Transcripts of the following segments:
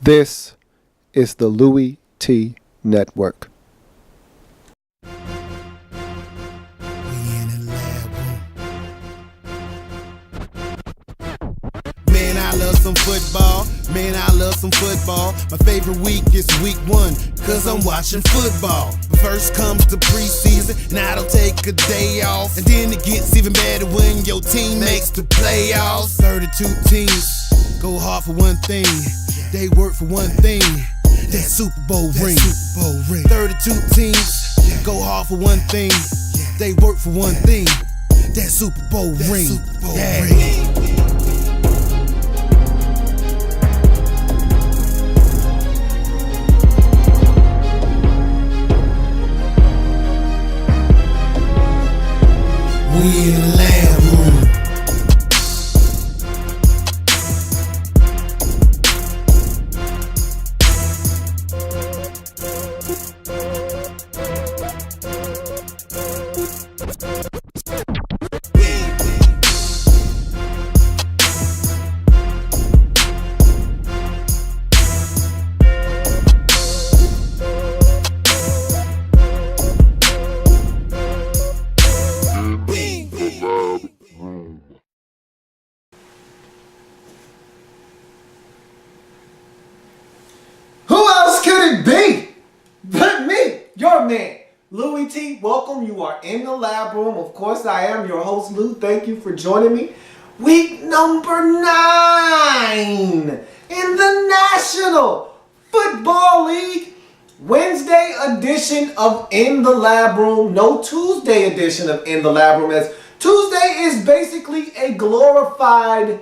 This is the Louie T Network. Man, I love some football. Man, I love some football. My favorite week is week 1, cause I'm watching football. First comes the preseason, and I don't take a day off. And then it gets even better when your team makes the playoffs. 32 teams go hard for one thing. They work for one thing. That Super Bowl ring. 32 teams go hard for one thing. They work for one thing. That Super Bowl ring. We in the lab room. Louie T, welcome. You are in the lab room. Of course, I am your host, Lou. Thank you for joining me. Week number 9 in the National Football League. Wednesday edition of In the Lab Room. No Tuesday edition of In the Lab Room, as Tuesday is basically a glorified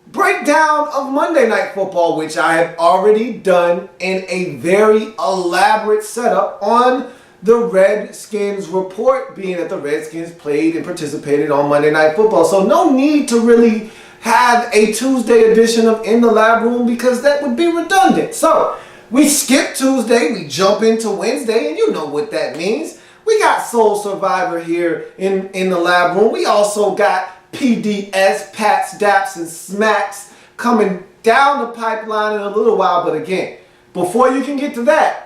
breakdown of Monday Night Football, which I have already done in a very elaborate setup on the Redskins report, being that the Redskins played and participated on Monday Night Football. So no need to really have a Tuesday edition of In the Lab Room because that would be redundant. So we skip Tuesday, we jump into Wednesday, and you know what that means. We got Soul Survivor here in the Lab Room. We also got PDS, Pats, Daps, and Smacks coming down the pipeline in a little while. But again, before you can get to that,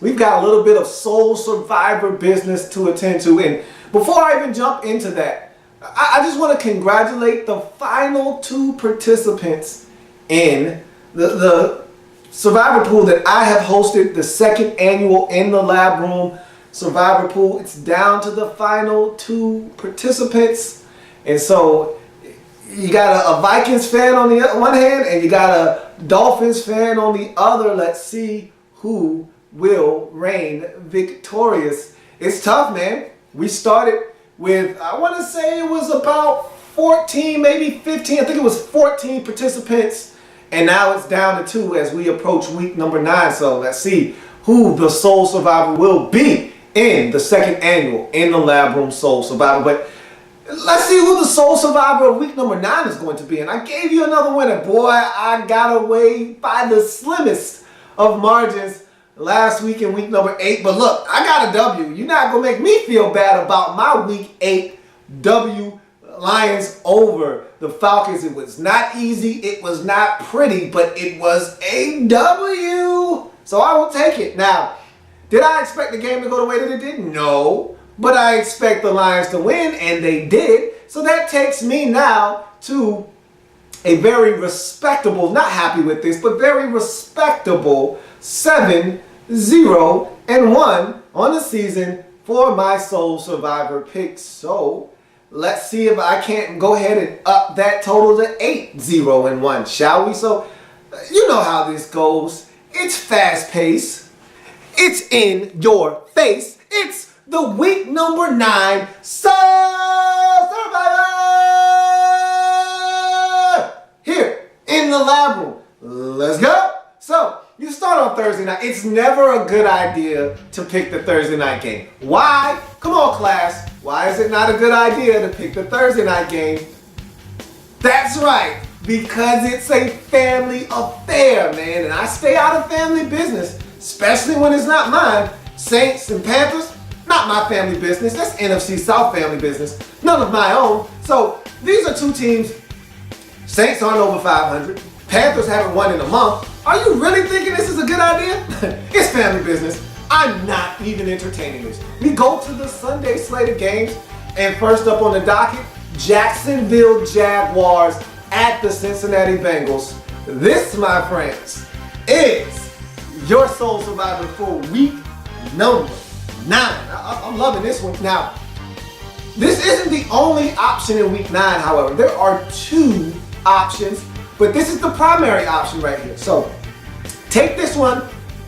we've got a little bit of Soul Survivor business to attend to. And before I even jump into that, I just want to congratulate the final 2 participants in the Survivor Pool that I have hosted, the 2nd annual In the Lab Room Survivor Pool. It's down to the final 2 participants. And so you got a Vikings fan on the one hand and you got a Dolphins fan on the other. Let's see who will reign victorious. It's tough, man. We started with, I want to say it was about 14, maybe 15. I think it was 14 participants. And now it's down to 2 as we approach week number 9. So let's see who the Soul Survivor will be in the 2nd annual In the Lab Room Soul Survivor. But let's see who the Soul Survivor of week number 9 is going to be. And I gave you another winner. Boy, I got away by the slimmest of margins last week in week number 8. But look, I got a W. You're not going to make me feel bad about my week 8 W. Lions over the Falcons. It was not easy. It was not pretty. But it was a W. So I will take it. Now, did I expect the game to go the way that it did? No. But I expect the Lions to win, and they did. So that takes me now to a very respectable, not happy with this, but very respectable 7-0-1 on the season for my Soul Survivor pick. So let's see if I can't go ahead and up that total to 8-0-1, shall we? So you know how this goes. It's fast-paced. It's in your face. It's the week number 9 Soul Survivor here in the Lab Room. Let's go. So you start on Thursday night. It's never a good idea to pick the Thursday night game. Why? Come on, class. Why is it not a good idea to pick the Thursday night game? That's right, because it's a family affair, man. And I stay out of family business, especially when it's not mine. Saints and Panthers, not my family business. That's NFC South family business. None of my own. So these are 2 teams. Saints aren't over 500. Panthers haven't won in a month. Are you really thinking this is a good idea? It's family business. I'm not even entertaining this. We go to the Sunday slate of games, and first up on the docket, Jacksonville Jaguars at the Cincinnati Bengals. This, my friends, is your sole survivor for week number 9. I'm loving this one. Now, this isn't the only option in week 9, however. There are 2 options, but this is the primary option right here. So take this one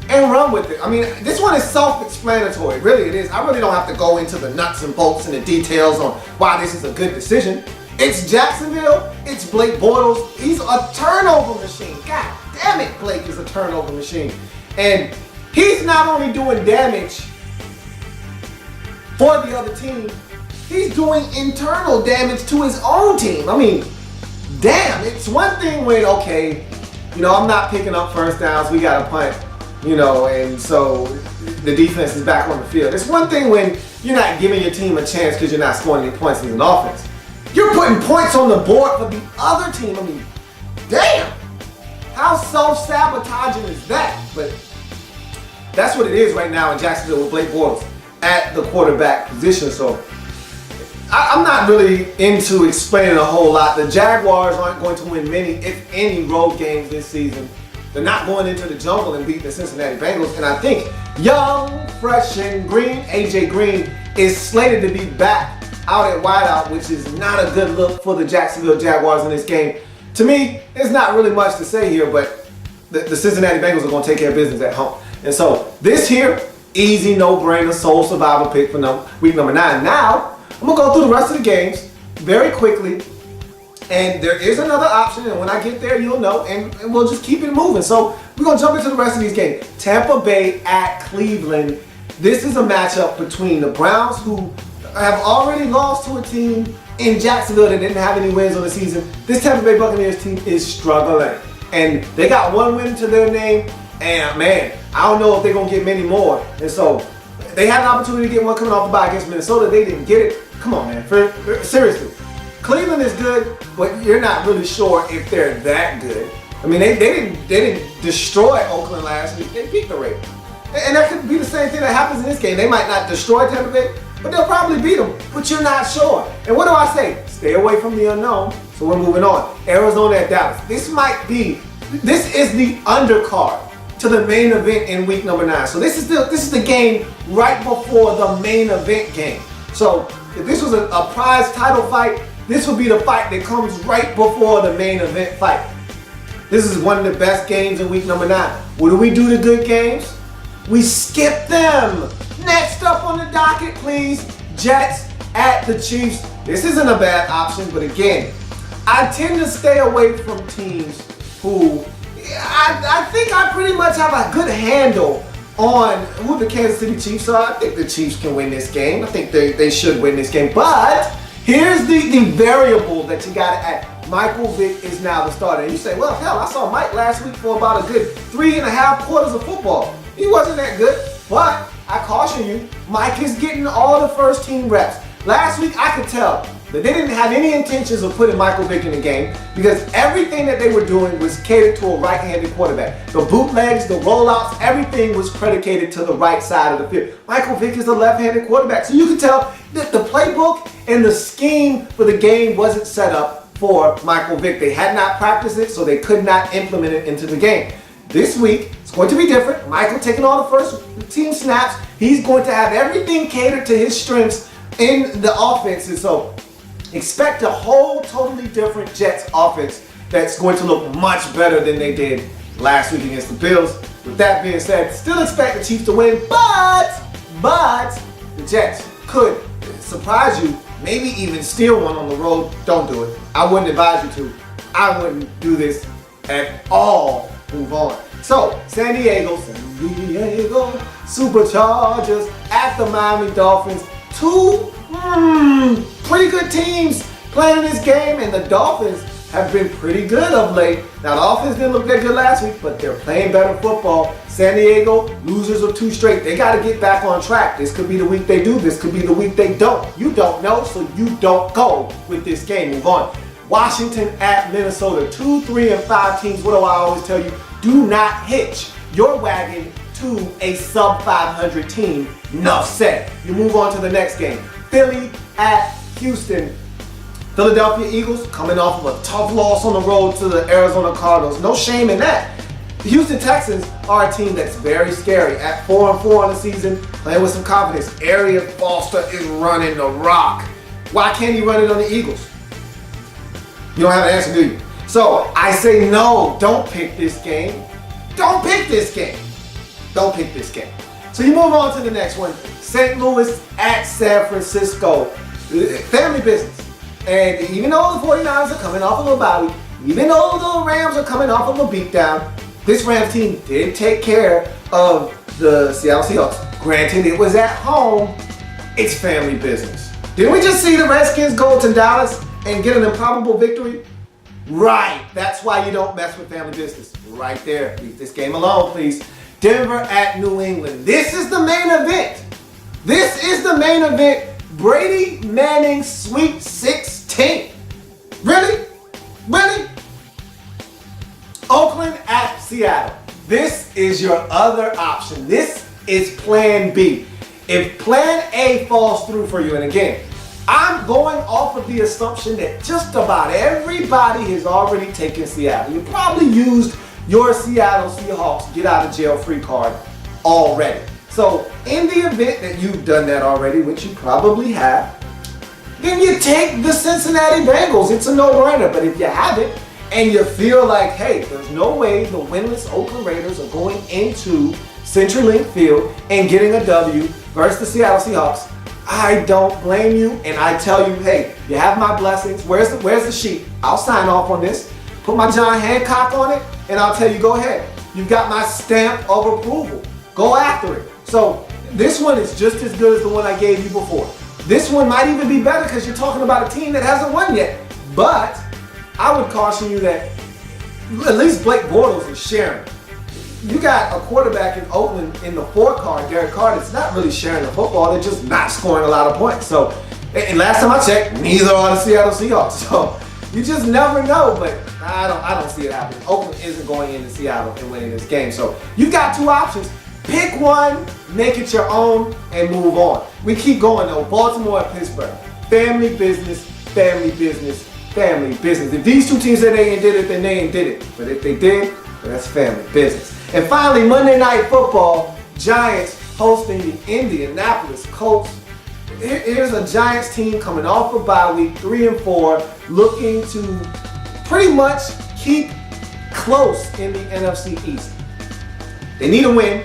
and run with it. I mean, this one is self-explanatory. Really, it is. I really don't have to go into the nuts and bolts and the details on why this is a good decision. It's Jacksonville. It's Blake Bortles. He's a turnover machine. God damn it, Blake is a turnover machine. And he's not only doing damage for the other team, he's doing internal damage to his own team. I mean, damn, it's one thing when, okay, I'm not picking up first downs, we got to punt, and so the defense is back on the field. It's one thing when you're not giving your team a chance because you're not scoring any points as an offense. You're putting points on the board for the other team. I mean, damn, how self-sabotaging is that? But that's what it is right now in Jacksonville with Blake Bortles at the quarterback position. So I'm not really into explaining a whole lot. The Jaguars aren't going to win many, if any, road games this season. They're not going into the jungle and beating the Cincinnati Bengals. And I think young, fresh, and green, AJ Green, is slated to be back out at wideout, which is not a good look for the Jacksonville Jaguars in this game. To me, there's not really much to say here, but the Cincinnati Bengals are going to take care of business at home. And so this here, easy, no-brainer, sole survival pick for week number 9. Now, I'm going to go through the rest of the games very quickly. And there is another option, and when I get there, you'll know, and we'll just keep it moving. So we're going to jump into the rest of these games. Tampa Bay at Cleveland. This is a matchup between the Browns, who have already lost to a team in Jacksonville that didn't have any wins on the season. This Tampa Bay Buccaneers team is struggling. And they got 1 win to their name, and man, I don't know if they're going to get many more. And so they had an opportunity to get one coming off the bye against Minnesota. They didn't get it. Come on, man. Seriously. Cleveland is good, but you're not really sure if they're that good. I mean, they didn't destroy Oakland last week. They beat the Ravens. And that could be the same thing that happens in this game. They might not destroy Tampa Bay, but they'll probably beat them, but you're not sure. And what do I say? Stay away from the unknown. So we're moving on. Arizona at Dallas. This is the undercard to the main event in week number 9. So this is the game right before the main event game. So if this was a prize title fight, this would be the fight that comes right before the main event fight. This is one of the best games in week number 9. What do we do to good games? We skip them. Next up on the docket, please, Jets at the Chiefs. This isn't a bad option, but again, I tend to stay away from teams who I think I pretty much have a good handle on who the Kansas City Chiefs are. I think the Chiefs can win this game. I think they should win this game. But here's the variable that you got to add. Michael Vick is now the starter. And you say, well, hell, I saw Mike last week for about a good 3.5 quarters of football. He wasn't that good, but I caution you, Mike is getting all the first team reps. Last week, I could tell that they didn't have any intentions of putting Michael Vick in the game because everything that they were doing was catered to a right-handed quarterback. The bootlegs, the rollouts, everything was predicated to the right side of the field. Michael Vick is a left-handed quarterback, so you could tell that the playbook and the scheme for the game wasn't set up for Michael Vick. They had not practiced it, so they could not implement it into the game. This week, it's going to be different. Michael taking all the first team snaps. He's going to have everything catered to his strengths in the offense. And so expect a whole totally different Jets offense that's going to look much better than they did last week against the Bills. With that being said, still expect the Chiefs to win, but the Jets could surprise you, maybe even steal one on the road. Don't do it. I wouldn't advise you to. I wouldn't do this at all. Move on. So, San Diego Superchargers at the Miami Dolphins. 2 pretty good teams playing this game, and the Dolphins have been pretty good of late. Now, the offense didn't look that good last week, but they're playing better football. San Diego, losers of 2 straight. They got to get back on track. This could be the week they do. This could be the week they don't. You don't know, so you don't go with this game. Move on. Washington at Minnesota. 2, 3, and 5 teams. What do I always tell you? Do not hitch your wagon to a sub 500 team. Enough said. You move on to the next game. Philly at Houston. Philadelphia Eagles coming off of a tough loss on the road to the Arizona Cardinals. No shame in that. The Houston Texans are a team that's very scary. At 4-4 on the season, playing with some confidence. Arian Foster is running the rock. Why can't he run it on the Eagles? You don't have an answer, do you? So I say no, don't pick this game. Don't pick this game. Don't pick this game. So you move on to the next one. St. Louis at San Francisco. Family business. And even though the 49ers are coming off of a bye week, even though the Rams are coming off of a beatdown, this Rams team did take care of the Seattle Seahawks. Granted, it was at home. It's family business. Didn't we just see the Redskins go to Dallas and get an improbable victory? Right. That's why you don't mess with family business. Right there. Leave this game alone, please. Denver at New England. This is the main event. This is the main event. Brady Manning Sweet 16. Really? Really? Oakland at Seattle. This is your other option. This is plan B. If plan A falls through for you, and again, I'm going off of the assumption that just about everybody has already taken Seattle. You probably used your Seattle Seahawks get out of jail free card already. So in the event that you've done that already, which you probably have, then you take the Cincinnati Bengals. It's a no-brainer. But if you haven't and you feel like, hey, there's no way the winless Oakland Raiders are going into CenturyLink Field and getting a W versus the Seattle Seahawks, I don't blame you, and I tell you, hey, you have my blessings. Where's the sheet? I'll sign off on this. Put my John Hancock on it, and I'll tell you, go ahead. You've got my stamp of approval. Go after it. So this one is just as good as the one I gave you before. This one might even be better because you're talking about a team that hasn't won yet. But I would caution you that at least Blake Bortles is sharing. You got a quarterback in Oakland in the 4 card, Derek Carr, that's not really sharing the football. They're just not scoring a lot of points. So, and last time I checked, neither are the Seattle Seahawks. So you just never know, but I don't see it happening. Oakland isn't going into Seattle and winning this game. So you've got 2 options. Pick one, make it your own, and move on. We keep going though. Baltimore and Pittsburgh. Family business, family business, family business. If these 2 teams said they ain't did it, then they ain't did it. But if they did, well, that's family business. And finally, Monday Night Football, Giants hosting the Indianapolis Colts. Here's a Giants team coming off a bye week, 3-4, looking to pretty much keep close in the NFC East. They need a win.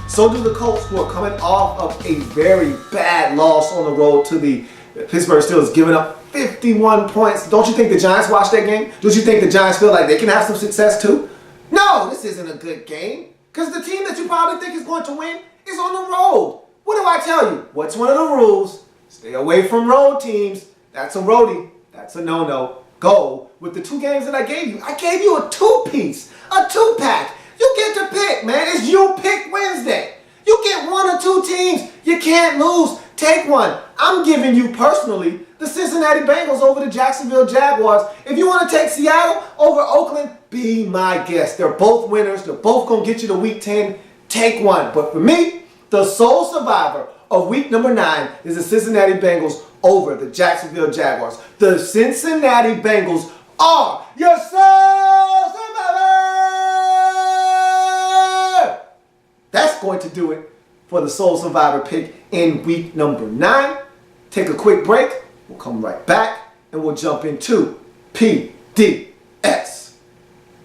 So do the Colts, who are coming off of a very bad loss on the road to the Pittsburgh Steelers, giving up 51 points. Don't you think the Giants watched that game? Don't you think the Giants feel like they can have some success too? No, this isn't a good game. Because the team that you probably think is going to win is on the road. What do I tell you? What's one of the rules? Stay away from road teams. That's a roadie. That's a no-no. Go with the 2 games that I gave you. I gave you a 2-piece, a 2-pack. You get to pick, man. It's You Pick Wednesday. You get 1 or 2 teams. You can't lose. Take one. I'm giving you personally the Cincinnati Bengals over the Jacksonville Jaguars. If you want to take Seattle over Oakland, be my guest. They're both winners. They're both going to get you to week 10. Take one. But for me, the sole survivor of week number 9 is the Cincinnati Bengals over the Jacksonville Jaguars. The Cincinnati Bengals are your sole survivor. That's going to do it for the sole survivor pick in week number 9. Take a quick break. We'll come right back and we'll jump into PDS.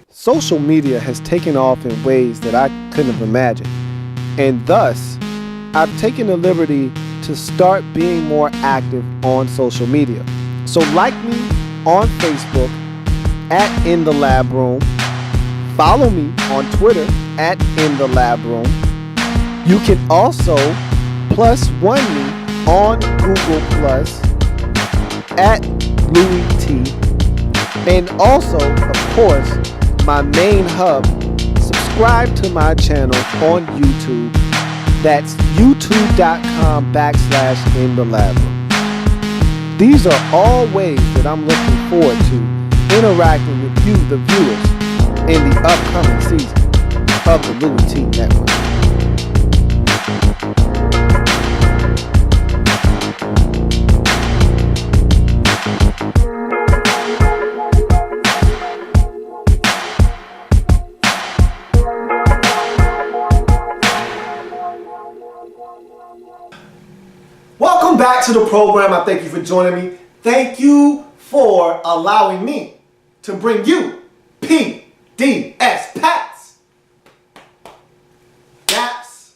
Social media has taken off in ways that I couldn't have imagined. And thus, I've taken the liberty to start being more active on social media. So like me on Facebook at In the Lab Room. Follow me on Twitter at In the Lab Room. You can also +1 me on Google Plus at Louie T. And also, of course, my main hub, subscribe to my channel on YouTube. That's youtube.com/In the Lab Room. These are all ways that I'm looking forward to interacting with you, the viewers, in the upcoming season of the Louie T Network. Welcome back to the program. I thank you for joining me. Thank you for allowing me to bring you PDS Pats, Daps,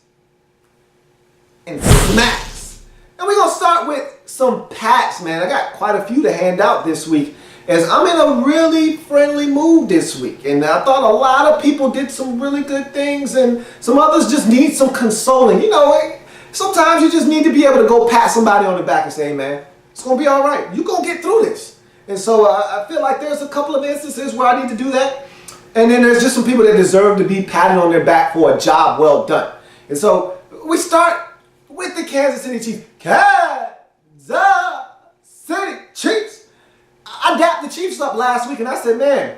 and Smacks. And we're going to start with some Pats, man. I got quite a few to hand out this week as I'm in a really friendly mood this week. And I thought a lot of people did some really good things and some others just need some consoling. You know, sometimes you just need to be able to go pat somebody on the back and say, hey, man, it's going to be all right. You're going to get through this. And so I feel like there's a couple of instances where I need to do that. And then there's just some people that deserve to be patted on their back for a job well done. And so we start with the Kansas City Chiefs. Kansas City Chiefs. I dapped the Chiefs up last week and I said, man,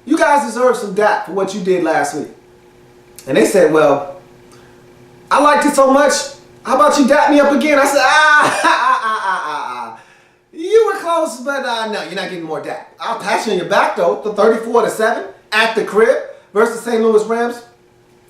you guys deserve some dap for what you did last week. And they said, well, I liked it so much. How about you dap me up again? I said, you were close, but no, you're not getting more dap. I'll pass you on your back, though. The 34-7 at the crib versus St. Louis Rams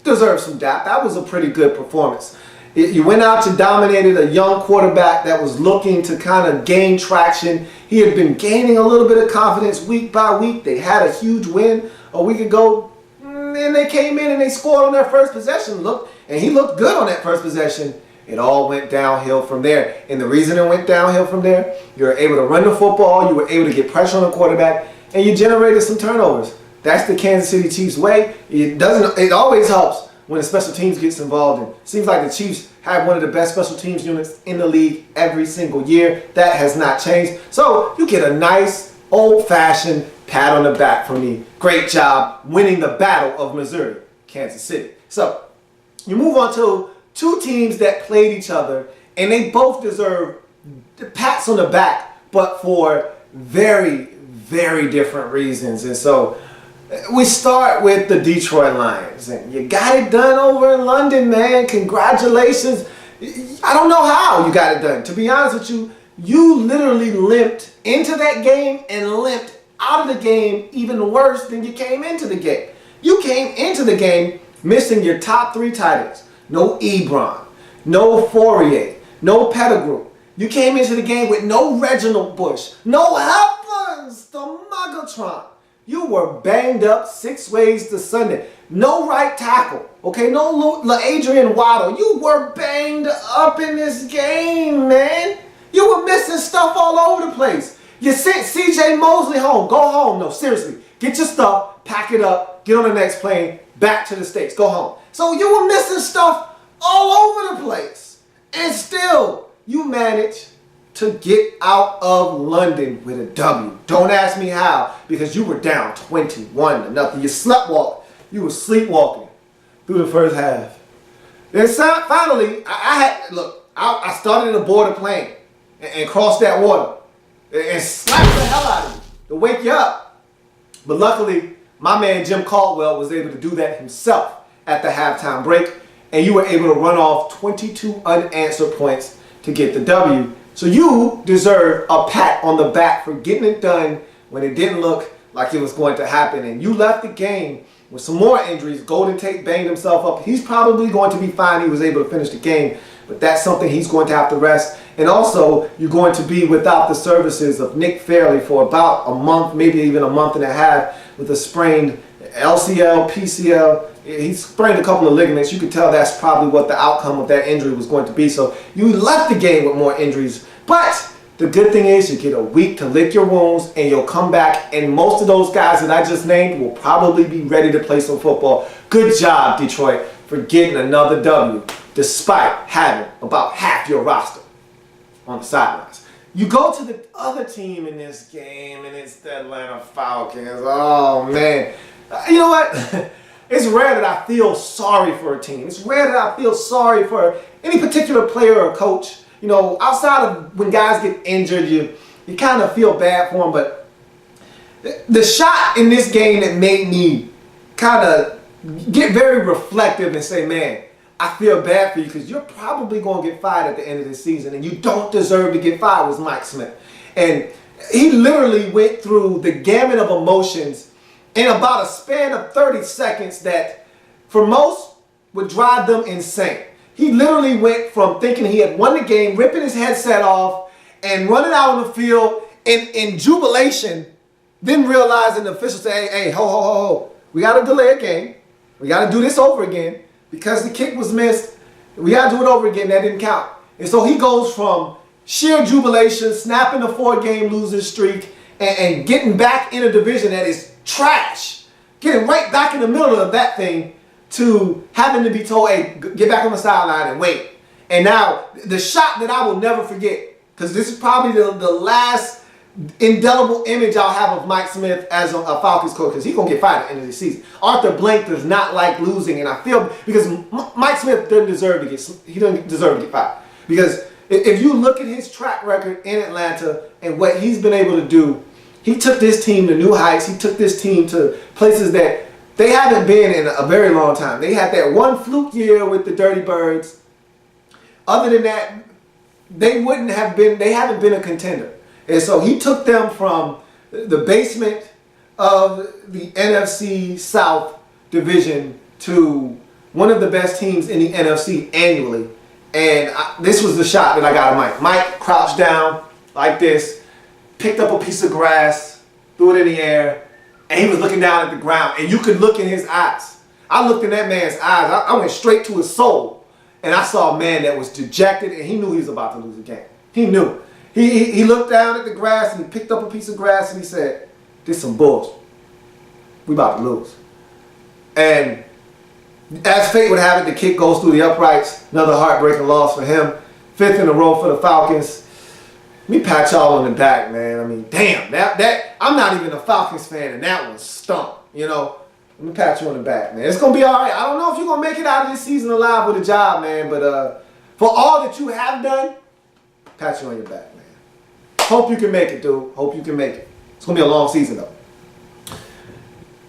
deserves some dap. That was a pretty good performance. You went out, you dominated a young quarterback that was looking to kind of gain traction. He had been gaining a little bit of confidence week by week. They had a huge win a week ago. And they came in and they scored on their first possession. And he looked good on that first possession. It all went downhill from there. And the reason it went downhill from there, you were able to run the football, you were able to get pressure on the quarterback, and you generated some turnovers. That's the Kansas City Chiefs way. It always helps when the special teams gets involved. And it seems like the Chiefs have one of the best special teams units in the league every single year. That has not changed. So you get a nice, old-fashioned pat on the back from me. Great job winning the Battle of Missouri, Kansas City. So you move on to two teams that played each other, and they both deserve pats on the back, but for very, very different reasons. And so we start with the Detroit Lions, and you got it done over in London, man. Congratulations. I don't know how you got it done. To be honest with you, you literally limped into that game and limped out of the game even worse than you came into the game. You came into the game missing your top three tight ends. No Ebron, no Fourier, no Pettigrew. You came into the game with no Reginald Bush, no Evans, the Megatron. You were banged up 6 ways to Sunday. No right tackle, okay? No Adrian Waddle. You were banged up in this game, man. You were missing stuff all over the place. You sent C.J. Mosley home. Go home. No, seriously. Get your stuff, pack it up, get on the next plane, back to the States. Go home. So you were missing stuff all over the place. And still, you managed to get out of London with a W. Don't ask me how, because you were down 21-0. You sleptwalked. You were sleepwalking through the first half. Then finally, I started to board a plane and cross that water and slap the hell out of you to wake you up. But luckily, my man Jim Caldwell was able to do that himself at the halftime break, and you were able to run off 22 unanswered points to get the W. So you deserve a pat on the back for getting it done when it didn't look like it was going to happen. And you left the game with some more injuries. Golden Tate banged himself up. He's probably going to be fine. He was able to finish the game, but that's something he's going to have to rest. And also, you're going to be without the services of Nick Fairley for about a month, maybe even a month and a half, with a sprained LCL, PCL. He sprained a couple of ligaments. You could tell that's probably what the outcome of that injury was going to be. So you left the game with more injuries. But the good thing is you get a week to lick your wounds and you'll come back. And most of those guys that I just named will probably be ready to play some football. Good job, Detroit, for getting another W, despite having about half your roster on the sidelines. You go to the other team in this game, and it's the Atlanta Falcons. Oh, man. You know what? It's rare that I feel sorry for a team. It's rare that I feel sorry for any particular player or coach. You know, outside of when guys get injured, you kind of feel bad for them. But The shot in this game that made me kind of get very reflective and say, man, I feel bad for you because you're probably going to get fired at the end of this season and you don't deserve to get fired, was Mike Smith. And he literally went through the gamut of emotions in about a span of 30 seconds that for most would drive them insane. He literally went from thinking he had won the game, ripping his headset off and running out on the field in jubilation, then realizing the officials say, hey, ho. We got to delay a game. We got to do this over again. Because the kick was missed, we got to do it over again. That didn't count. And so he goes from sheer jubilation, snapping a 4-game losing streak, and getting back in a division that is trash, getting right back in the middle of that thing, to having to be told, hey, get back on the sideline and wait. And now the shot that I will never forget, because this is probably the last indelible image I'll have of Mike Smith as a Falcons coach, because he's going to get fired at the end of the season. Arthur Blank does not like losing, and I feel because Mike Smith doesn't deserve to get fired. Because if you look at his track record in Atlanta and what he's been able to do, he took this team to new heights. He took this team to places that they haven't been in a very long time. They had that one fluke year with the Dirty Birds. Other than that, they haven't been a contender. And so he took them from the basement of the NFC South division to one of the best teams in the NFC annually. And this was the shot that I got of Mike. Mike crouched down like this, picked up a piece of grass, threw it in the air, and he was looking down at the ground. And you could look in his eyes. I looked in that man's eyes. I went straight to his soul. And I saw a man that was dejected, and he knew he was about to lose the game. He knew. He looked down at the grass and he picked up a piece of grass and he said, this some bullshit. We about to lose. And as fate would have it, the kick goes through the uprights. Another heartbreaking loss for him. 5th in a row for the Falcons. Let me pat y'all on the back, man. I mean, damn, that I'm not even a Falcons fan and that one stunk, you know. Let me pat you on the back, man. It's going to be all right. I don't know if you're going to make it out of this season alive with a job, man, but for all that you have done, pat you on your back, man. Hope you can make it, dude. Hope you can make it. It's going to be a long season, though.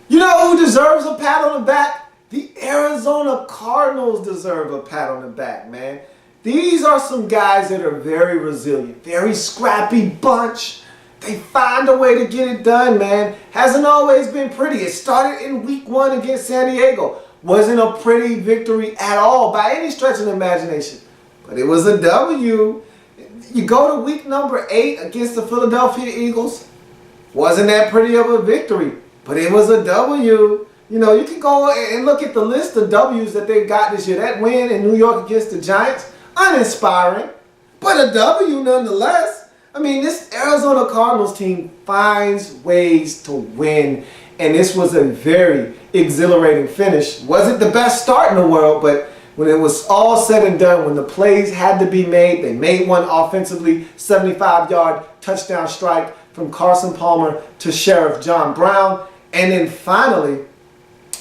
You know who deserves a pat on the back? The Arizona Cardinals deserve a pat on the back, man. These are some guys that are very resilient, very scrappy bunch. They find a way to get it done, man. Hasn't always been pretty. It started in week 1 against San Diego. Wasn't a pretty victory at all by any stretch of the imagination. But it was a W. You go to week number 8 against the Philadelphia Eagles. Wasn't that pretty of a victory, but it was a W. You know, you can go and look at the list of W's that they've got this year. That win in New York against the Giants, uninspiring, but a W nonetheless. I mean, this Arizona Cardinals team finds ways to win, and this was a very exhilarating finish. Wasn't the best start in the world, but when it was all said and done, when the plays had to be made, they made one offensively, 75-yard touchdown strike from Carson Palmer to Sheriff John Brown. And then finally,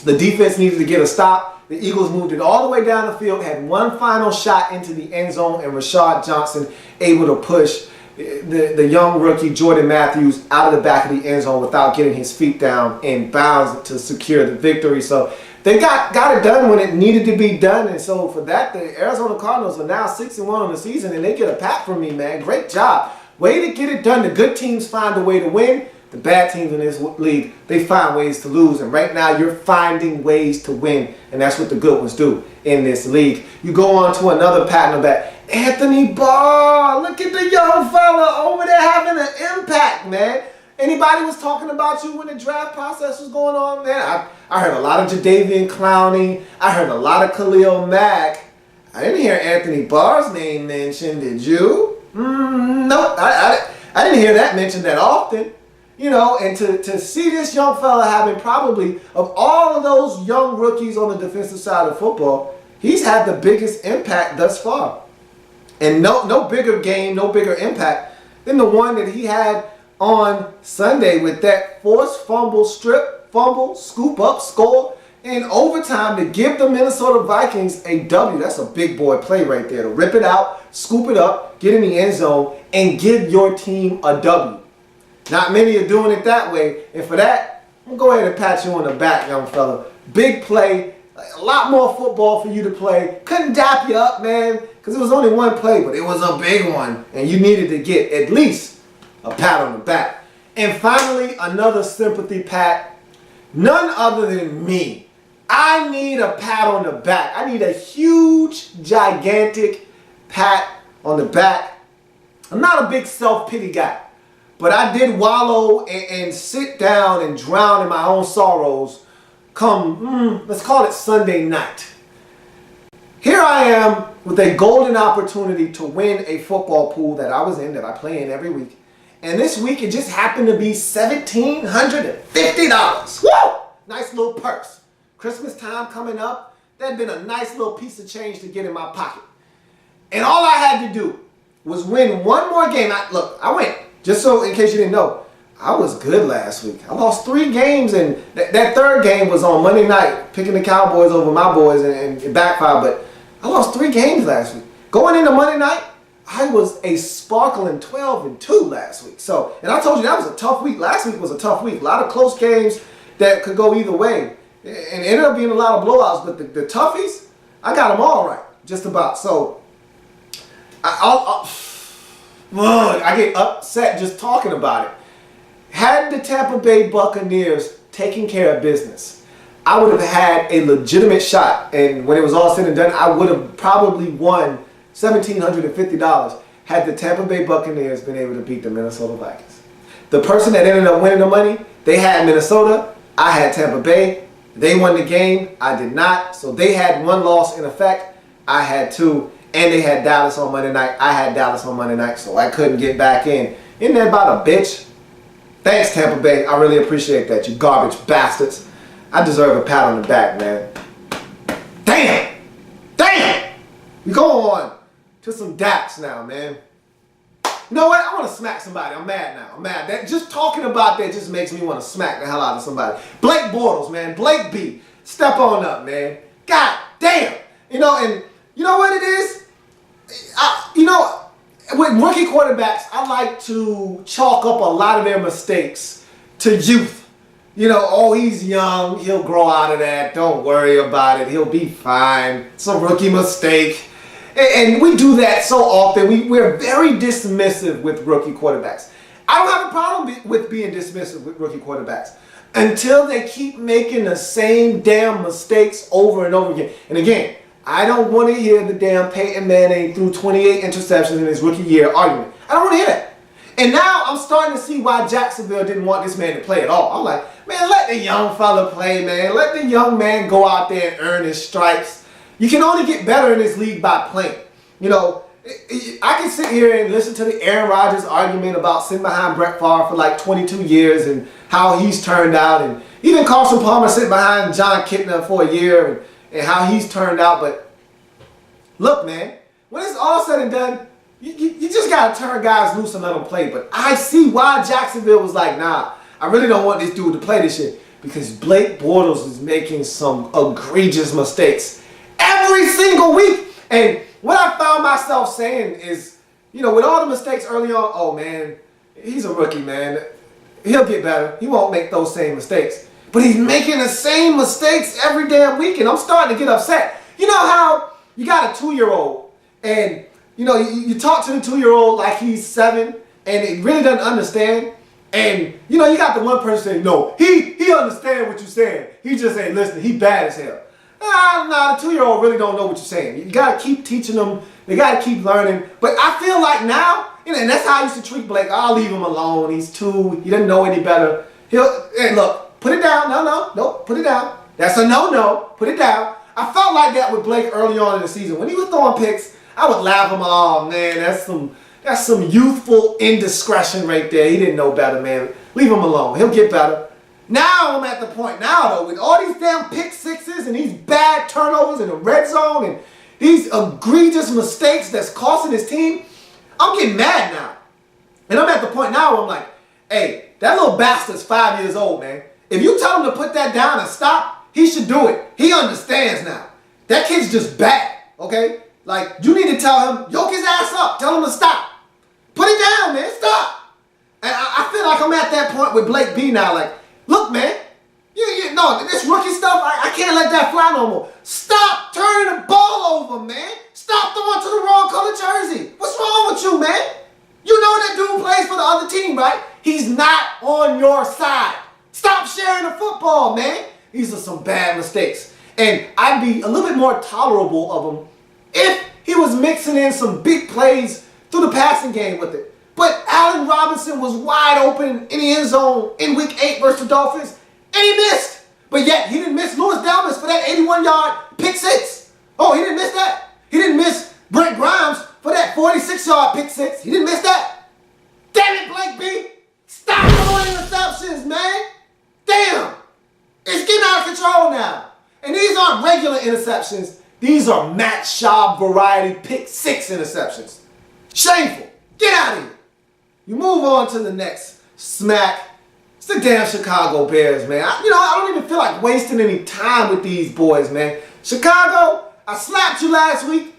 the defense needed to get a stop. The Eagles moved it all the way down the field, had one final shot into the end zone, and Rashad Johnson able to push the young rookie Jordan Matthews out of the back of the end zone without getting his feet down in bounds to secure the victory. So they got it done when it needed to be done. And so for that, the Arizona Cardinals are now 6-1 on the season, and they get a pat from me, man. Great job. Way to get it done. The good teams find a way to win. The bad teams in this league, they find ways to lose. And right now, you're finding ways to win. And that's what the good ones do in this league. You go on to another pat on the back. Anthony Barr. Look at the young fella over there having an impact, man. Anybody was talking about you when the draft process was going on, man? I heard a lot of Jadeveon Clowney. I heard a lot of Khalil Mack. I didn't hear Anthony Barr's name mentioned. Did you? Nope. I didn't hear that mentioned that often. You know, and to see this young fella having probably, of all of those young rookies on the defensive side of football, he's had the biggest impact thus far. And no bigger game, no bigger impact than the one that he had on Sunday with that forced fumble, strip fumble, scoop up, score in overtime to give the Minnesota Vikings a W. That's a big boy play right there, to rip it out, scoop it up, get in the end zone, and give your team a W. Not many are doing it that way. And for that, I'm going to go ahead and pat you on the back, young fella. Big play. A lot more football for you to play. Couldn't dap you up, man, because it was only one play, but it was a big one. And you needed to get at least a pat on the back. And finally, another sympathy pat. None other than me. I need a pat on the back. I need a huge, gigantic pat on the back. I'm not a big self-pity guy, but I did wallow and sit down and drown in my own sorrows come, let's call it Sunday night. Here I am with a golden opportunity to win a football pool that I was in, that I play in every week. And this week it just happened to be $1,750. Woo! Nice little purse. Christmas time coming up, that'd been a nice little piece of change to get in my pocket. And all I had to do was win one more game. I went. Just so in case you didn't know, I was good last week. I lost 3 games, and that third game was on Monday night, picking the Cowboys over my boys, and it backfired. But I lost 3 games last week. Going into Monday night, I was a sparkling 12-2 last week. So, and I told you that was a tough week. Last week was a tough week. A lot of close games that could go either way. And it ended up being a lot of blowouts. But the toughies, I got them all right, just about. So, I get upset just talking about it. Had the Tampa Bay Buccaneers taken care of business, I would have had a legitimate shot. And when it was all said and done, I would have probably won $1,750 had the Tampa Bay Buccaneers been able to beat the Minnesota Vikings. The person that ended up winning the money, they had Minnesota. I had Tampa Bay. They won the game. I did not. So they had 1 loss in effect. I had 2. And they had Dallas on Monday night. I had Dallas on Monday night, so I couldn't get back in. Isn't that about a bitch? Thanks, Tampa Bay. I really appreciate that, you garbage bastards. I deserve a pat on the back, man. Damn! Damn! We go on to some Daps now, man. You know what? I want to smack somebody. I'm mad now. I'm mad. Just talking about that just makes me want to smack the hell out of somebody. Blake Bortles, man. Blake B. Step on up, man. God damn! You know, and you know what it is? With rookie quarterbacks, I like to chalk up a lot of their mistakes to youth. Oh, he's young. He'll grow out of that. Don't worry about it. He'll be fine. It's a rookie mistake. And we do that so often. We're very dismissive with rookie quarterbacks. I don't have a problem with being dismissive with rookie quarterbacks until they keep making the same damn mistakes over and over again. And again, I don't want to hear the damn Peyton Manning threw 28 interceptions in his rookie year argument. I don't want to hear that. And now I'm starting to see why Jacksonville didn't want this man to play at all. I'm like, man, let the young fella play, man. Let the young man go out there and earn his stripes. You can only get better in this league by playing. I can sit here and listen to the Aaron Rodgers argument about sitting behind Brett Favre for like 22 years and how he's turned out. And even Carson Palmer sitting behind John Kitna for a year and how he's turned out. But look, man, when it's all said and done, you just got to turn guys loose and let them play. But I see why Jacksonville was like, nah, I really don't want this dude to play this shit. Because Blake Bortles is making some egregious mistakes every single week. And what I found myself saying is, with all the mistakes early on, oh, man, he's a rookie, man. He'll get better. He won't make those same mistakes. But he's making the same mistakes every damn week, and I'm starting to get upset. You know how you got a 2-year-old, and you talk to the 2-year-old like he's 7, and he really doesn't understand. And you got the one person saying, no, he understands what you're saying. He just ain't listening. He bad as hell. Nah, the 2-year-old really don't know what you're saying. You got to keep teaching them. They got to keep learning. But I feel like now, and that's how I used to treat Blake. I'll leave him alone. He's 2. He doesn't know any better. Hey, look, put it down. No, put it down. That's a no. Put it down. I felt like that with Blake early on in the season. When he was throwing picks, I would laugh him. Oh, man, that's some youthful indiscretion right there. He didn't know better, man. Leave him alone. He'll get better. Now I'm at the point though, with all these damn pick sixes and these bad turnovers in the red zone and these egregious mistakes that's costing his team, I'm getting mad now. And I'm at the point now where I'm like, hey, that little bastard's 5 years old, man. If you tell him to put that down and stop, he should do it. He understands now. That kid's just bad, okay? Like, you need to tell him, yoke his ass up. Tell him to stop. Put it down, man. Stop. And I feel like I'm at that point with Blake B now. Like, look, man, no, this rookie stuff, I can't let that fly no more. Stop turning the ball over, man. Stop throwing to the wrong color jersey. What's wrong with you, man? You know that dude plays for the other team, right? He's not on your side. Stop sharing the football, man. These are some bad mistakes. And I'd be a little bit more tolerable of him if he was mixing in some big plays through the passing game with it. But Allen Robinson was wide open in the end zone in week 8 versus the Dolphins, and he missed. But yet, he didn't miss Louis Delmas for that 81-yard pick six. Oh, he didn't miss that. He didn't miss Brent Grimes for that 46-yard pick six. He didn't miss that. Damn it, Blake B. Stop throwing interceptions, man. Damn. It's getting out of control now. And these aren't regular interceptions. These are Matt Schaub variety pick six interceptions. Shameful. Get out of here. You move on to the next smack. It's the damn Chicago Bears, man. I don't even feel like wasting any time with these boys, man. Chicago, I slapped you last week.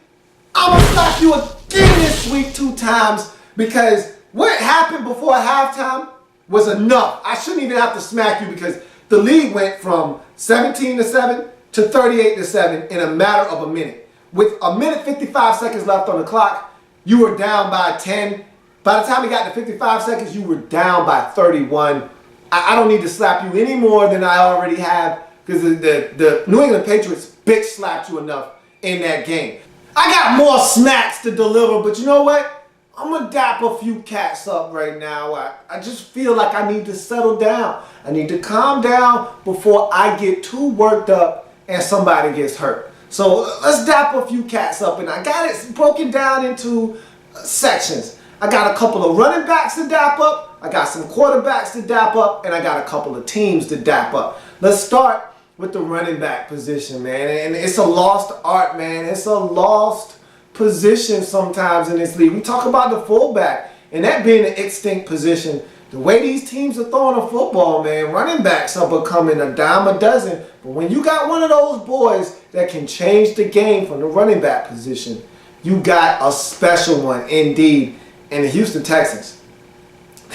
I'm going to slap you again this week 2 times because what happened before halftime was enough. I shouldn't even have to smack you because the league went from 17-7 to 38-7 in a matter of a minute. With a minute 55 seconds left on the clock, you were down by 10. By the time we got to 55 seconds, you were down by 31. I don't need to slap you any more than I already have because the New England Patriots bitch slapped you enough in that game. I got more smacks to deliver, but you know what? I'm going to dap a few cats up right now. I just feel like I need to settle down. I need to calm down before I get too worked up and somebody gets hurt. So let's dap a few cats up, and I got it broken down into sections. I got a couple of running backs to dap up, I got some quarterbacks to dap up, and I got a couple of teams to dap up. Let's start with the running back position, man. And it's a lost art, man. It's a lost position sometimes in this league. We talk about the fullback, and that being an extinct position. The way these teams are throwing a football, man, running backs are becoming a dime a dozen. But when you got one of those boys that can change the game from the running back position, you got a special one indeed. And the Houston Texans,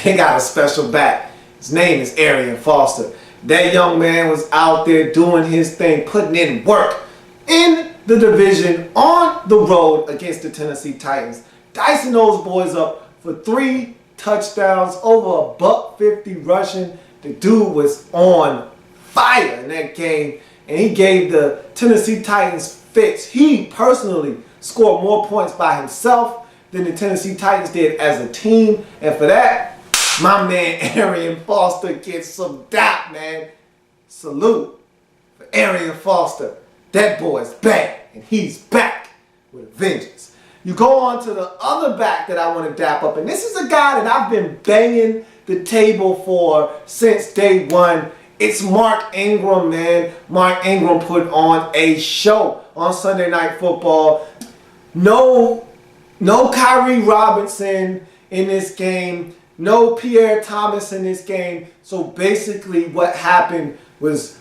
they got a special back. His name is Arian Foster. That young man was out there doing his thing, putting in work in the division on the road against the Tennessee Titans, dicing those boys up for 3 touchdowns, over $150 rushing. The dude was on fire in that game, and he gave the Tennessee Titans fits. He personally scored more points by himself than the Tennessee Titans did as a team, and for that, my man Arian Foster gets some dap, man. Salute for Arian Foster. That boy's back, and he's back with a vengeance. You go on to the other back that I want to dap up, and this is a guy that I've been banging the table for since day one. It's Mark Ingram, man. Mark Ingram put on a show on Sunday Night Football. No Kyrie Robinson in this game. No Pierre Thomas in this game. So basically what happened was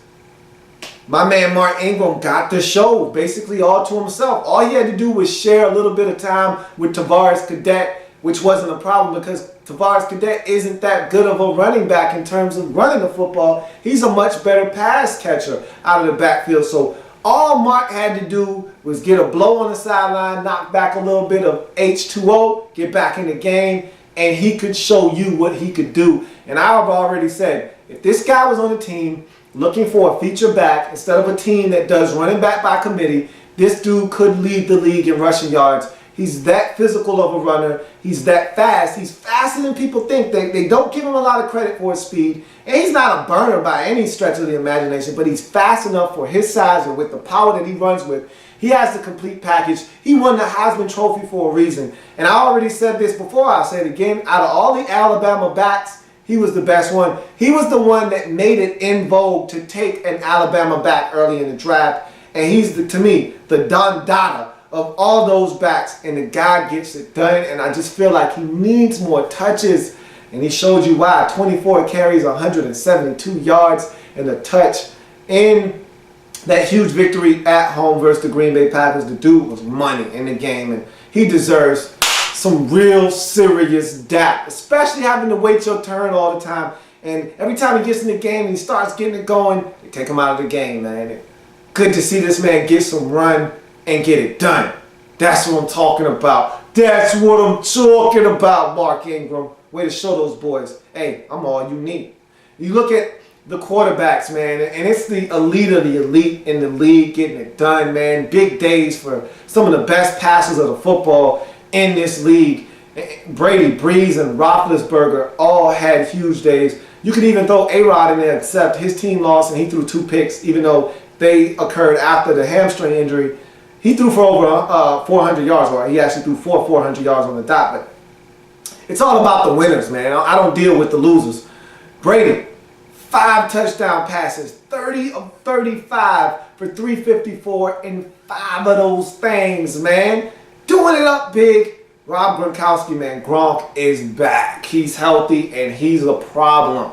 my man Mark Ingram got the show basically all to himself. All he had to do was share a little bit of time with Tavares Cadet, which wasn't a problem because Tavares Cadet isn't that good of a running back in terms of running the football. He's a much better pass catcher out of the backfield. So all Mark had to do was get a blow on the sideline, knock back a little bit of H2O, get back in the game, and he could show you what he could do. And I've already said, if this guy was on a team looking for a feature back instead of a team that does running back by committee, this dude could lead the league in rushing yards. He's that physical of a runner. He's that fast. He's faster than people think. They don't give him a lot of credit for his speed. And he's not a burner by any stretch of the imagination, but he's fast enough for his size and with the power that he runs with. He has the complete package. He won the Heisman Trophy for a reason. And I already said this before. I'll say it again. Out of all the Alabama backs, he was the best one. He was the one that made it in vogue to take an Alabama back early in the draft. And he's, to me, the Don Dada of all those backs. And the guy gets it done. And I just feel like he needs more touches. And he showed you why. 24 carries, 172 yards, and a touch in that huge victory at home versus the Green Bay Packers. The dude was money in the game, and he deserves some real serious dap, especially having to wait your turn all the time. And every time he gets in the game and he starts getting it going, they take him out of the game, man. And good to see this man get some run and get it done. That's what I'm talking about. That's what I'm talking about, Mark Ingram. Way to show those boys, hey, I'm all you need. You look at the quarterbacks, man, and it's the elite of the elite in the league getting it done, man. Big days for some of the best passers of the football in this league. Brady, Breeze, and Roethlisberger all had huge days. You could even throw A-Rod in there, except his team lost and he threw 2 picks, even though they occurred after the hamstring injury. He threw for over 400 yards, or he actually threw 400 yards on the dot. But it's all about the winners, man. I don't deal with the losers. Brady, 5 touchdown passes, 30 of 35 for 354 in 5 of those things, man. Doing it up big. Rob Gronkowski, man, Gronk is back. He's healthy, and he's a problem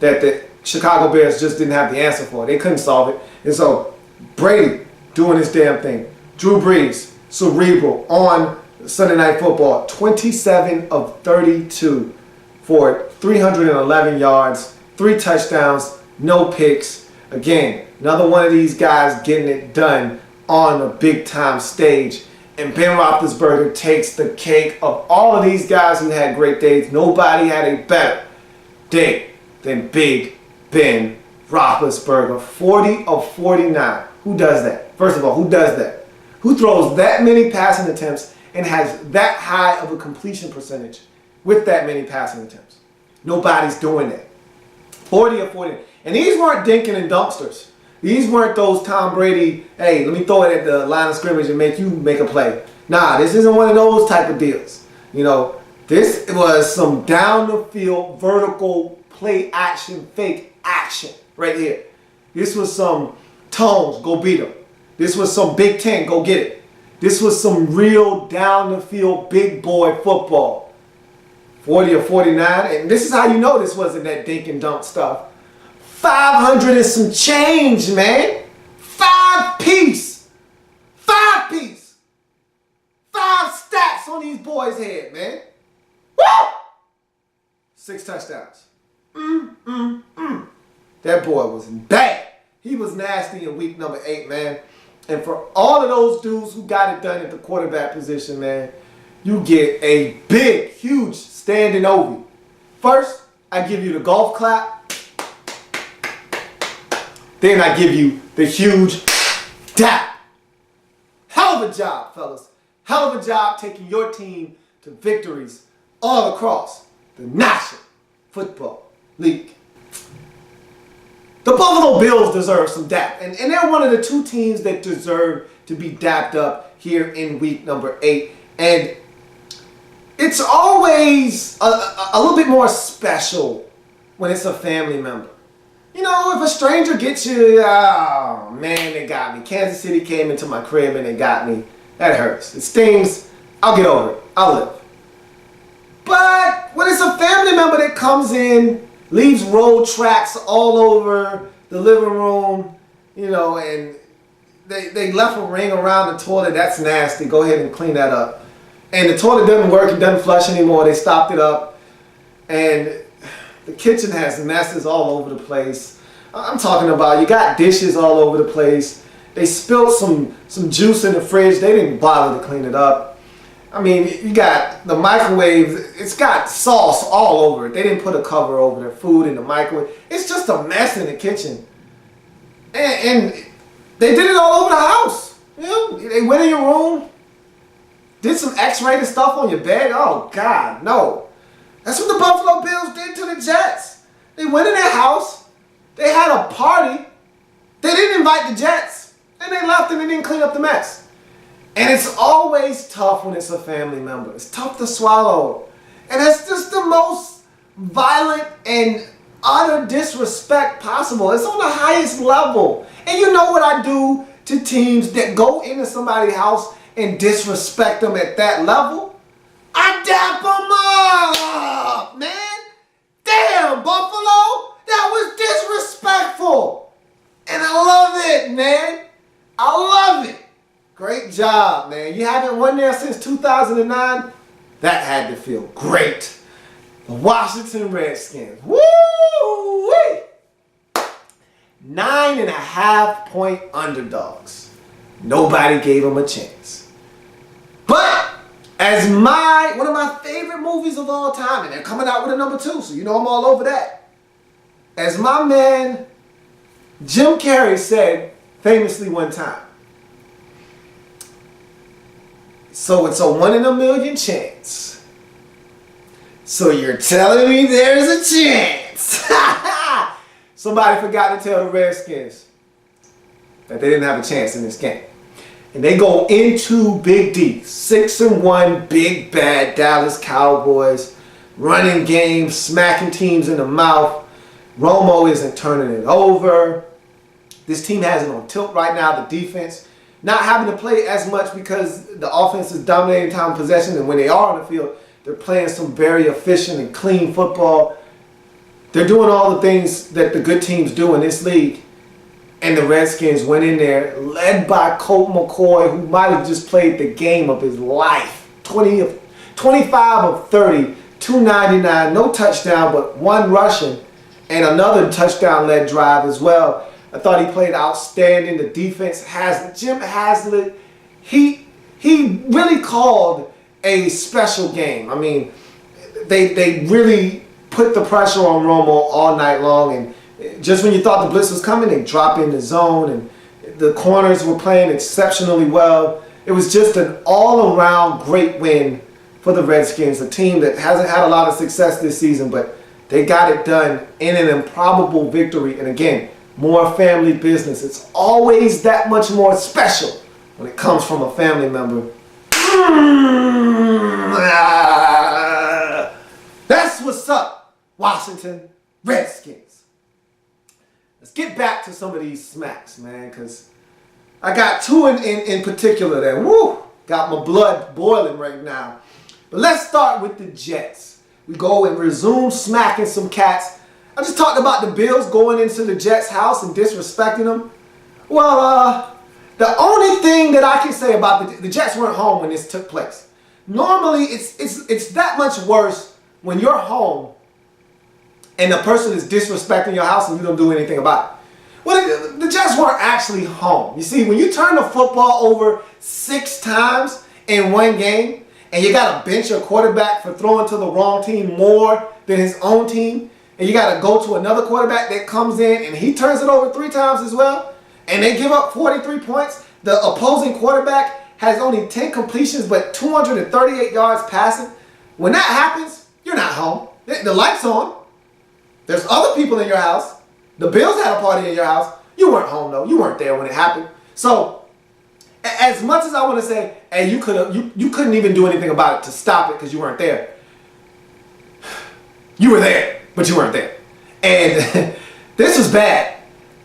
that the Chicago Bears just didn't have the answer for. They couldn't solve it. And so Brady doing his damn thing. Drew Brees, cerebral on Sunday Night Football, 27 of 32 for 311 yards, 3 touchdowns, no picks. Again, another one of these guys getting it done on a big-time stage. And Ben Roethlisberger takes the cake of all of these guys who had great days. Nobody had a better day than Big Ben Roethlisberger. 40 of 49. Who does that? First of all, who does that? Who throws that many passing attempts and has that high of a completion percentage with that many passing attempts? Nobody's doing that. 40 of 40. And these weren't dinking and dunksters. These weren't those Tom Brady, hey, let me throw it at the line of scrimmage and make you make a play. Nah, this isn't one of those type of deals. You know, this was some down the field, vertical, play action, fake action right here. This was some Tones, go beat them. This was some Big Ten, go get it. This was some real down the field, big boy football. 40 or 49, and this is how you know this wasn't that dink and dunk stuff. 500 and some change, man. 5 piece. 5 piece. 5 stats on these boys' head, man. Woo! 6 touchdowns. That boy was bad. He was nasty in week number 8, man. And for all of those dudes who got it done at the quarterback position, man, you get a big, huge standing ovation. First, I give you the golf clap. Then I give you the huge dap. Hell of a job, fellas. Hell of a job taking your team to victories all across the National Football League. The Buffalo Bills deserve some dap. And they're one of the 2 teams that deserve to be dapped up here in week number 8. And it's always a little bit more special when it's a family member. You know, if a stranger gets you, oh man, they got me. Kansas City came into my crib and they got me. That hurts. It stings. I'll get over it. I'll live. But when it's a family member that comes in, leaves road tracks all over the living room, you know, and they left a ring around the toilet, that's nasty. Go ahead and clean that up. And the toilet doesn't work. It doesn't flush anymore. They stopped it up. And the kitchen has messes all over the place. I'm talking about you got dishes all over the place. They spilled some juice in the fridge. They didn't bother to clean it up. I mean, you got the microwave. It's got sauce all over it. They didn't put a cover over their food in the microwave. It's just a mess in the kitchen. And they did it all over the house. You know, they went in your room, did some X-rated stuff on your bed. Oh, God, no. That's what the Buffalo Bills did to the Jets. They went in their house. They had a party. They didn't invite the Jets. And they left and they didn't clean up the mess. And it's always tough when it's a family member. It's tough to swallow. And it's just the most violent and utter disrespect possible. It's on the highest level. And you know what I do to teams that go into somebody's house and disrespect them at that level? I dap them up, man. Damn, Buffalo. That was disrespectful. And I love it, man. I love it. Great job, man. You haven't won there since 2009. That had to feel great. The Washington Redskins. Woo-wee! 9.5-point underdogs. Nobody gave them a chance. But as one of my favorite movies of all time, and they're coming out with a number 2, so you know I'm all over that. As my man Jim Carrey said famously one time, so it's a 1 in a million chance. So you're telling me there's a chance. Somebody forgot to tell the Redskins that they didn't have a chance in this game. And they go into Big D, 6-1, big bad Dallas Cowboys, running games, smacking teams in the mouth. Romo isn't turning it over. This team has it on tilt right now. The defense not having to play as much because the offense is dominating time possession, and when they are on the field, they're playing some very efficient and clean football. They're doing all the things that the good teams do in this league. And the Redskins went in there, led by Colt McCoy, who might have just played the game of his life. 25 of 30, 299, no touchdown, but 1 rushing, and another touchdown-led drive as well. I thought he played outstanding. The defense Jim Haslett, he really called a special game. I mean, they really put the pressure on Romo all night long, and just when you thought the blitz was coming, they drop in the zone, and the corners were playing exceptionally well. It was just an all-around great win for the Redskins, a team that hasn't had a lot of success this season, but they got it done in an improbable victory. And again, more family business. It's always that much more special when it comes from a family member. That's what's up, Washington Redskins. Let's get back to some of these smacks, man, because I got 2 in particular that, got my blood boiling right now. But let's start with the Jets. We go and resume smacking some cats. I just talked about the Bills going into the Jets' house and disrespecting them. Well, the only thing that I can say about the Jets weren't home when this took place. Normally, it's that much worse when you're home and the person is disrespecting your house and you don't do anything about it. Well, the Jets weren't actually home. You see, when you turn the football over 6 times in one game and you got to bench your quarterback for throwing to the wrong team more than his own team, and you got to go to another quarterback that comes in and he turns it over 3 times as well, and they give up 43 points, the opposing quarterback has only 10 completions but 238 yards passing. When that happens, you're not home. The light's on. There's other people in your house. The Bills had a party in your house. You weren't home, though. You weren't there when it happened. So, as much as I want to say, hey, you couldn't even do anything about it to stop it because you weren't there. You were there, but you weren't there. And this was bad.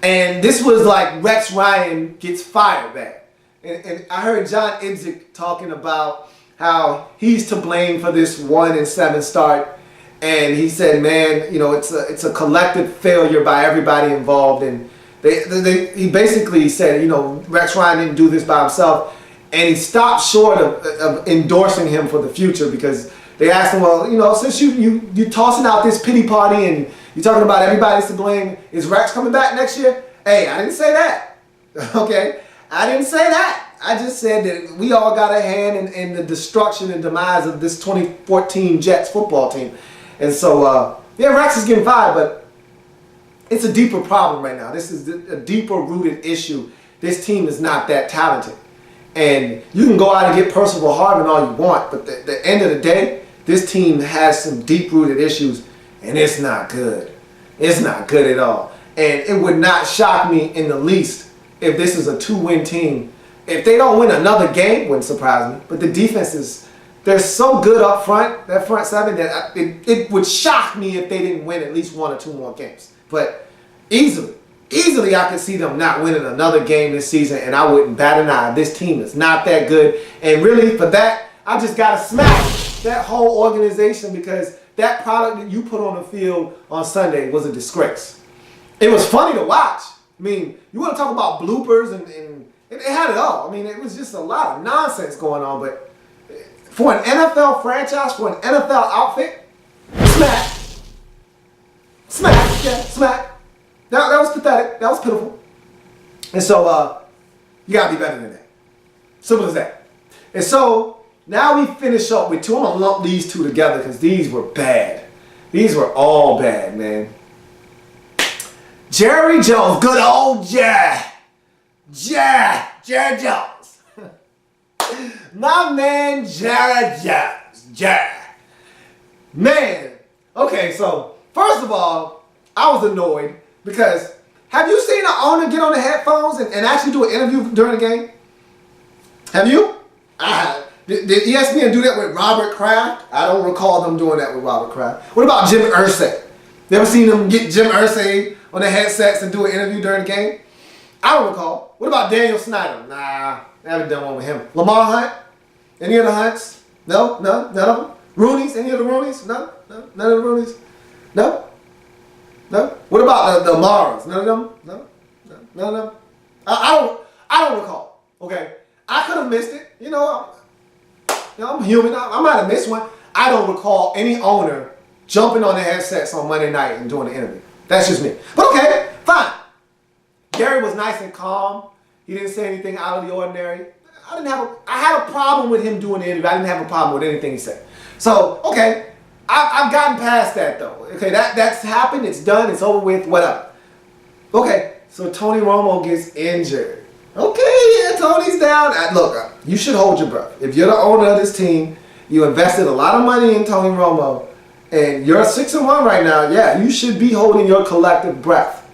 And this was like Rex Ryan gets fired bad. And I heard John Idzik talking about how he's to blame for this 1-7 start. And he said, man, it's a collective failure by everybody involved. And he basically said, Rex Ryan didn't do this by himself. And he stopped short of endorsing him for the future because they asked him, well, since you're tossing out this pity party and you're talking about everybody's to blame, is Rex coming back next year? Hey, I didn't say that. Okay? I didn't say that. I just said that we all got a hand in the destruction and demise of this 2014 Jets football team. And so, Rex is getting fired, but it's a deeper problem right now. This is a deeper rooted issue. This team is not that talented. And you can go out and get Percival Harvin all you want, but at the end of the day, this team has some deep rooted issues, and it's not good. It's not good at all. And it would not shock me in the least if this is a 2-win team. If they don't win another game, wouldn't surprise me. But the defense they're so good up front, that front seven, that it would shock me if they didn't win at least 1 or 2 more games. But easily I could see them not winning another game this season, and I wouldn't bat an eye. This team is not that good. And really, for that, I just got to smack that whole organization because that product that you put on the field on Sunday was a disgrace. It was funny to watch. I mean, you want to talk about bloopers and it had it all. I mean, it was just a lot of nonsense going on, but for an NFL franchise, for an NFL outfit, smack. Smack, yeah, smack. That was pathetic. That was pitiful. And so, you gotta be better than that. Simple as that. And so, now we finish up with two. I'm gonna lump these two together because these were bad. These were all bad, man. Jerry Jones, good old Jerry Jones. My man, Jerry Jones. Jerry. Man. Okay, so, first of all, I was annoyed because have you seen an owner get on the headphones and actually do an interview during the game? Have you? I have. Did ESPN do that with Robert Kraft? I don't recall them doing that with Robert Kraft. What about Jim Irsay? You ever seen them get Jim Irsay on the headsets and do an interview during the game? I don't recall. What about Daniel Snyder? Nah, I haven't done one with him. Lamar Hunt? Any of the Hunts? No? None of them? Rooney's? Any of the Rooney's? No? None of the Rooney's? No? What about the Maras? None of them? No? None of them? I don't recall. Okay? I could have missed it. You know, I'm human. I might have missed one. I don't recall any owner jumping on the headsets on Monday night and doing an interview. That's just me. But okay, fine. Gary was nice and calm. He didn't say anything out of the ordinary. I had a problem with him doing the interview. I didn't have a problem with anything he said. So, okay, I've gotten past that though. Okay, that's happened. It's done. It's over with. Whatever. Okay, so Tony Romo gets injured. Okay, yeah, Tony's down. Look, you should hold your breath. If you're the owner of this team, you invested a lot of money in Tony Romo, and you're 6-1 right now, yeah, you should be holding your collective breath.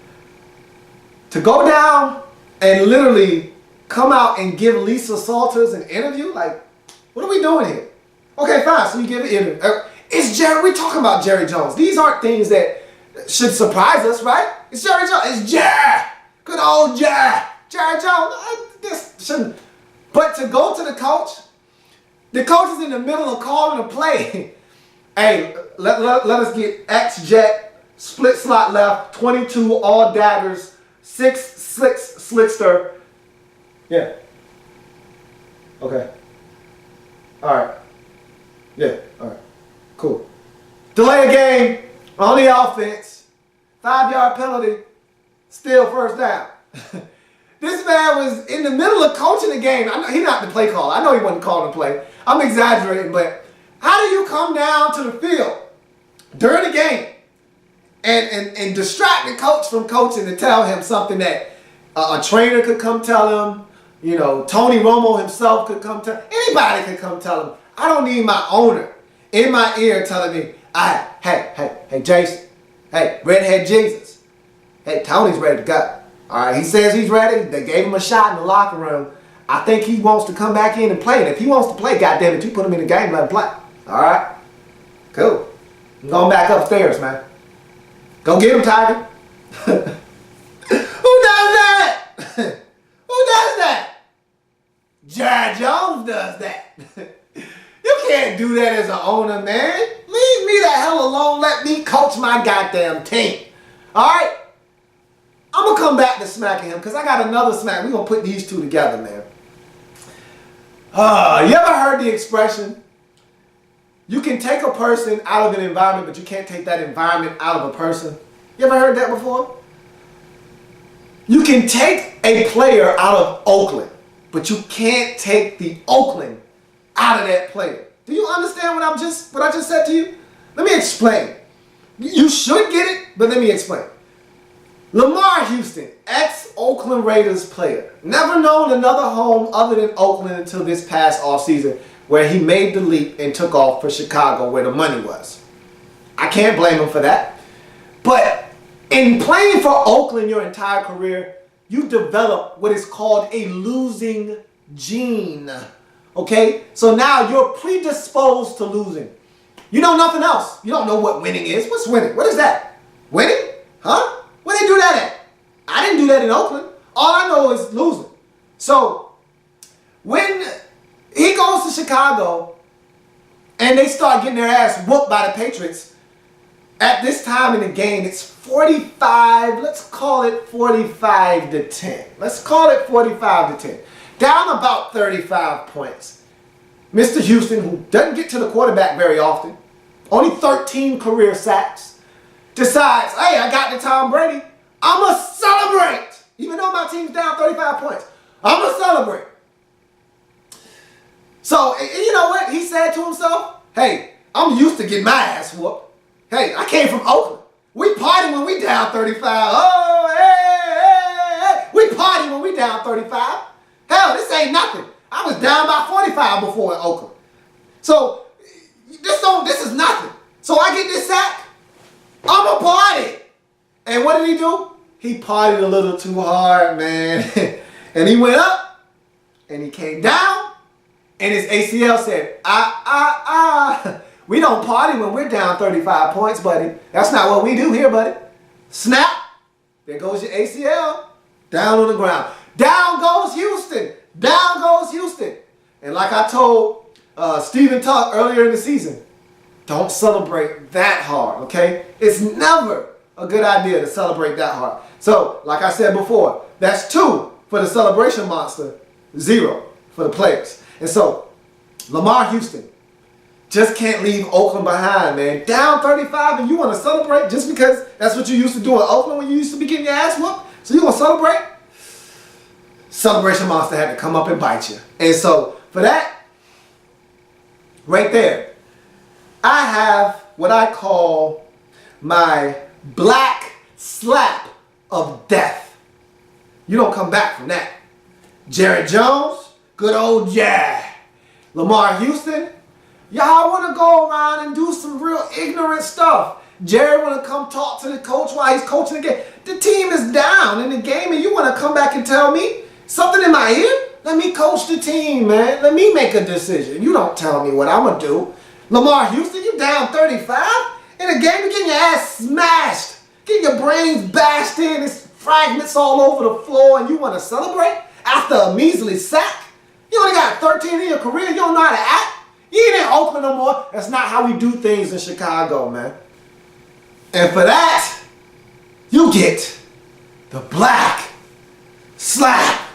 To go down and literally come out and give Lisa Salters an interview, like, what are we doing here? Okay, fine, so you give an interview. We're talking about Jerry Jones. These aren't things that should surprise us, right? It's Jerry Jones. It's Jerry. Good old Jerry. Jerry Jones, this shouldn't. But to go to the coach is in the middle of calling a play. Hey, let us get X jet, split slot left, 22 all daggers, 6 slickster. Yeah. Okay. All right. Yeah. All right. Cool. Delay a game on the offense. 5-yard penalty. Still first down. This man was in the middle of coaching the game. He's not the play caller. I know he wasn't calling the play. I'm exaggerating, but how do you come down to the field during the game and distract the coach from coaching to tell him something that a trainer could come tell him, you know, Tony Romo himself could come tell him, anybody could come tell him. I don't need my owner in my ear telling me, hey, Jason, hey, Redhead Jesus, hey, Tony's ready to go. All right, he says he's ready. They gave him a shot in the locker room. I think he wants to come back in and play. And if he wants to play, goddammit, you put him in the game, let him play. All right? Cool. I'm going back upstairs, man. Go get him, Tiger. Who does that? Who does that? Jerry Jones does that. You can't do that as an owner, man. Leave me the hell alone. Let me coach my goddamn team. All right? I'm going to come back to smacking him because I got another smack. We're going to put these two together, man. You ever heard the expression, you can take a person out of an environment, but you can't take that environment out of a person? You ever heard that before? You can take a player out of Oakland, but you can't take the Oakland out of that player. Do you understand what I just said to you? Let me explain. You should get it, but let me explain. Lamar Houston, ex-Oakland Raiders player, never known another home other than Oakland until this past offseason, where he made the leap and took off for Chicago where the money was. I can't blame him for that. But in playing for Oakland your entire career, you develop what is called a losing gene. Okay? So now you're predisposed to losing. You know nothing else. You don't know what winning is. What's winning? What is that? Winning? Huh? Where they do that at? I didn't do that in Oakland. All I know is losing. So when he goes to Chicago and they start getting their ass whooped by the Patriots, at this time in the game, it's 45, let's call it 45 to 10. Let's call it 45 to 10. Down about 35 points. Mr. Houston, who doesn't get to the quarterback very often, only 13 career sacks, decides, hey, I got the Tom Brady. I'm going to celebrate. Even though my team's down 35 points, I'm going to celebrate. So, you know what? He said to himself, hey, I'm used to getting my ass whooped. Hey, I came from Oakland. We party when we down 35. Oh, hey. We party when we down 35. Hell, this ain't nothing. I was down by 45 before in Oakland. So, this is nothing. So I get this sack. I'm a party. And what did he do? He partied a little too hard, man. And he went up, and he came down, and his ACL said, we don't party when we're down 35 points, buddy. That's not what we do here, buddy. Snap. There goes your ACL. Down on the ground. Down goes Houston. Down goes Houston. And like I told Stephen Tuck earlier in the season, don't celebrate that hard, okay? It's never a good idea to celebrate that hard. So, like I said before, that's 2 for the celebration monster, 0 for the players. And so, Lamar Houston just can't leave Oakland behind, man. Down 35 and you want to celebrate just because that's what you used to do in Oakland when you used to be getting your ass whooped? So you want to celebrate? Celebration monster had to come up and bite you. And so, for that, right there, I have what I call my black slap of death. You don't come back from that. Jerry Jones, good old Jay. Lamar Houston, y'all want to go around and do some real ignorant stuff. Jerry want to come talk to the coach while he's coaching the game. The team is down in the game and you want to come back and tell me something in my ear? Let me coach the team, man. Let me make a decision. You don't tell me what I'm going to do. Lamar Houston, you down 35? In a game, you're getting your ass smashed. Getting your brains bashed in. There's fragments all over the floor and you want to celebrate after a measly sack? You only got 13 in your career. You don't know how to act. You ain't in Oakland no more. That's not how we do things in Chicago, man. And for that, you get the black slap